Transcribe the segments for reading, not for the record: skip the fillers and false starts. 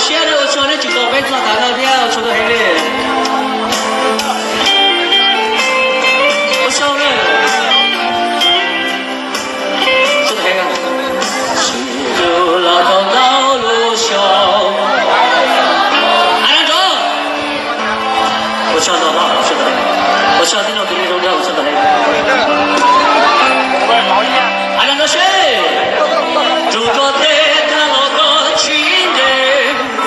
写了，我穿的就到被子打到掉，穿到黑的。我笑了，穿到黑的。西路老头道路小，阿亮走。我唱到哪？我唱听到给你中间，我唱到黑的。阿亮走谁？如果对他老个情人，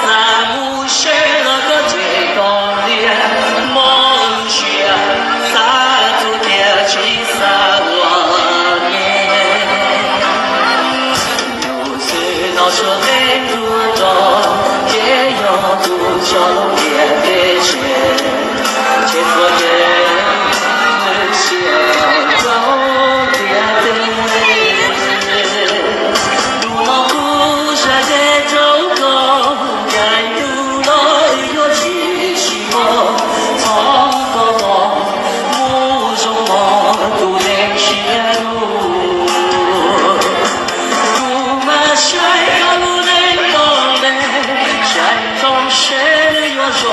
咱们是那个最高的梦想，洒脱的去洒我年。如此闹出来如中，也要不着别的钱，结果人不想走别的。谁有说？